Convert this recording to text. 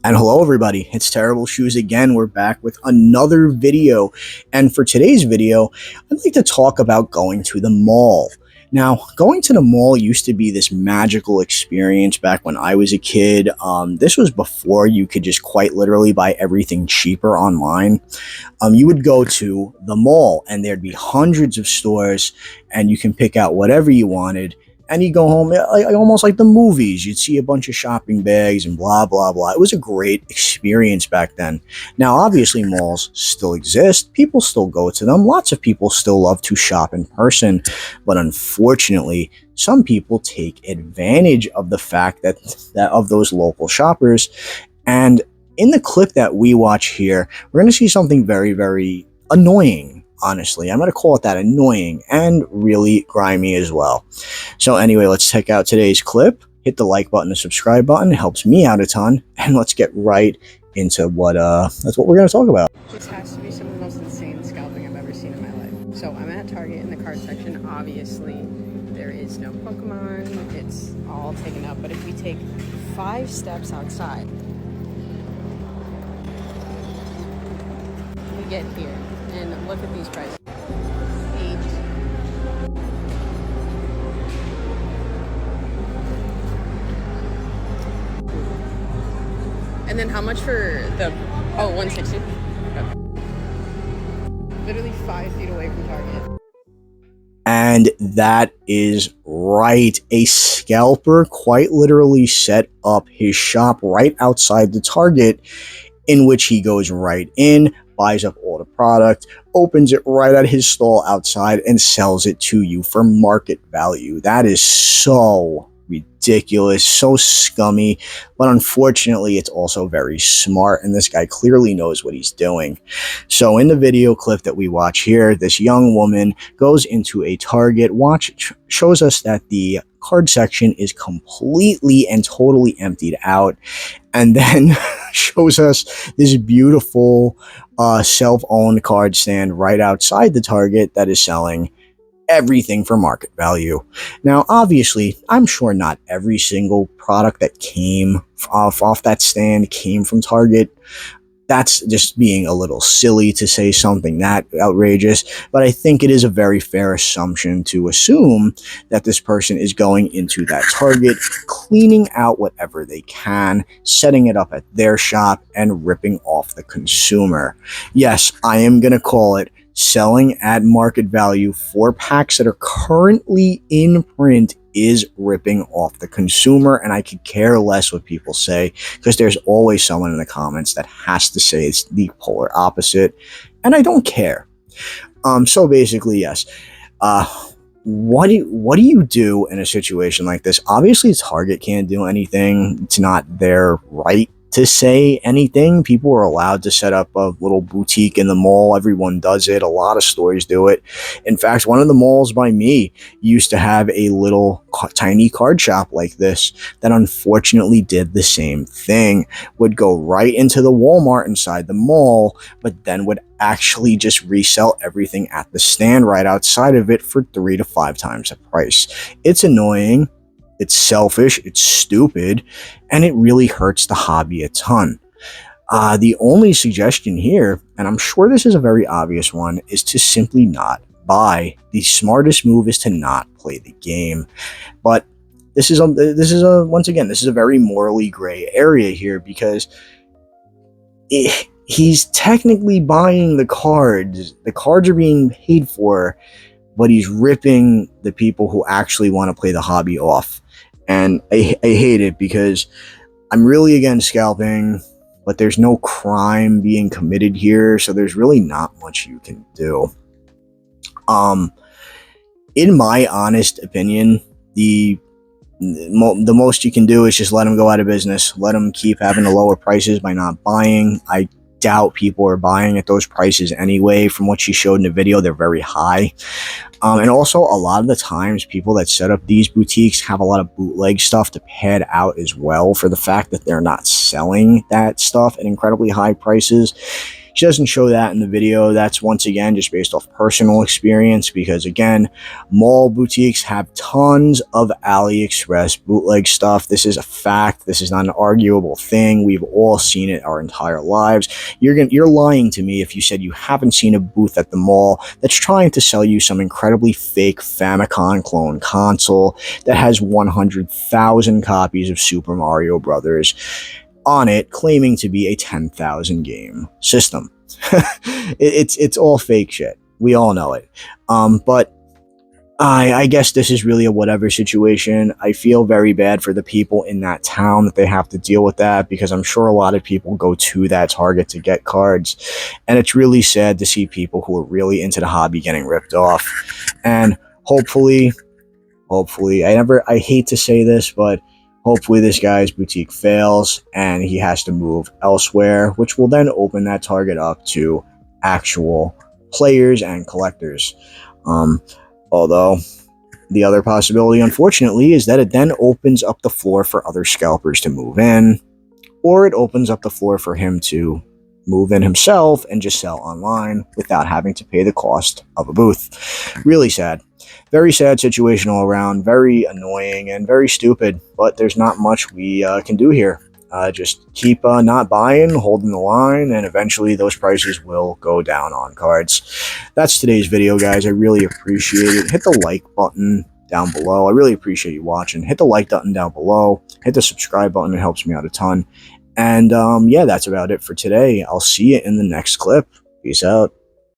And hello everybody, it's Terrible Shoes again. We're back with another video. And for today's video, I'd like to talk about going to the mall. Now, going to the mall used to be this magical experience back when I was a kid. This was before you could just quite literally buy everything cheaper online. You would go to the mall and there'd be hundreds of stores and you can pick out whatever you wanted. And you go home, almost like the movies. You'd see a bunch of shopping bags and blah, blah, blah. It was a great experience back then. Now, obviously, malls still exist. People still go to them. Lots of people still love to shop in person. But unfortunately, some people take advantage of the fact that of those local shoppers. And in the clip that we watch here, we're going to see something very, very annoying. Honestly, I'm going to call it that, annoying and really grimy as well. So anyway, let's check out today's clip. Hit the like button, the subscribe button. It helps me out a ton. And let's get right into that's what we're going to talk about. This has to be some of the most insane scalping I've ever seen in my life. So I'm at Target in the card section. Obviously, there is no Pokemon. It's all taken up. But if we take 5 steps outside, we get here. And look at these prices. 8. And then how much for the, oh, 160? Okay. Literally 5 feet away from Target. And that is right. A scalper quite literally set up his shop right outside the Target, in which he goes right in, buys up all the product, opens it right at his stall outside, and sells it to you for market value. That is so ridiculous, so scummy, but unfortunately it's also very smart, and this guy clearly knows what he's doing. So in the video clip that we watch here, this young woman goes into a Target, shows us that the card section is completely and totally emptied out, and then shows us this beautiful self-owned card stand right outside the Target that is selling everything for market value. Now, obviously, I'm sure not every single product that came off that stand came from Target. That's just being a little silly to say something that outrageous, but I think it is a very fair assumption to assume that this person is going into that Target, cleaning out whatever they can, setting it up at their shop, and ripping off the consumer. Yes, I am going to call it selling at market value for packs that are currently in print is ripping off the consumer, and I could care less what people say, because there's always someone in the comments that has to say it's the polar opposite, and I don't care. So basically, yes. What do you do in a situation like this? Obviously, Target can't do anything. It's not their right to say anything. People are allowed to set up a little boutique in the mall. Everyone does it. A lot of stores do it. In fact, one of the malls by me used to have a little tiny card shop like this that unfortunately did the same thing. Would go right into the Walmart inside the mall, but then would actually just resell everything at the stand right outside of it for 3 to 5 times the price. It's annoying. It's selfish, it's stupid, and it really hurts the hobby a ton. The only suggestion here, and I'm sure this is a very obvious one, is to simply not buy. The smartest move is to not play the game. But this is once again, this is a very morally gray area here, because he's technically buying the cards. The cards are being paid for, but he's ripping the people who actually want to play the hobby off. And I hate it, because I'm really against scalping, but there's no crime being committed here, so there's really not much you can do. In my honest opinion, the most you can do is just let them go out of business. Let them keep having the lower prices by not buying. I doubt people are buying at those prices anyway. From what she showed in the video, they're very high. And also, a lot of the times, people that set up these boutiques have a lot of bootleg stuff to pad out as well, for the fact that they're not selling that stuff at incredibly high prices. She doesn't show that in the video. That's once again just based off personal experience because, again, mall boutiques have tons of AliExpress bootleg stuff. This is a fact. This is not an arguable thing. We've all seen it our entire lives. You're lying to me if you said you haven't seen a booth at the mall that's trying to sell you some incredibly fake Famicom clone console that has 100,000 copies of Super Mario Brothers on it, claiming to be a 10,000 game system. It's all fake shit. We all know it. But I guess this is really a whatever situation. I feel very bad for the people in that town that they have to deal with that, because I'm sure a lot of people go to that Target to get cards, and it's really sad to see people who are really into the hobby getting ripped off. And hopefully, I hate to say this, but hopefully this guy's boutique fails and he has to move elsewhere, which will then open that Target up to actual players and collectors. Although the other possibility, unfortunately, is that it then opens up the floor for other scalpers to move in, or it opens up the floor for him to move in himself and just sell online without having to pay the cost of a booth. Really sad. Very sad situation all around. Very annoying and very stupid, but there's not much we can do here. Just keep not buying, holding the line, and eventually those prices will go down on cards. That's today's video, guys. I really appreciate it. Hit the like button down below. I really appreciate you watching. Hit the like button down below. Hit the subscribe button. It helps me out a ton. And yeah, that's about it for today. I'll see you in the next clip. Peace out.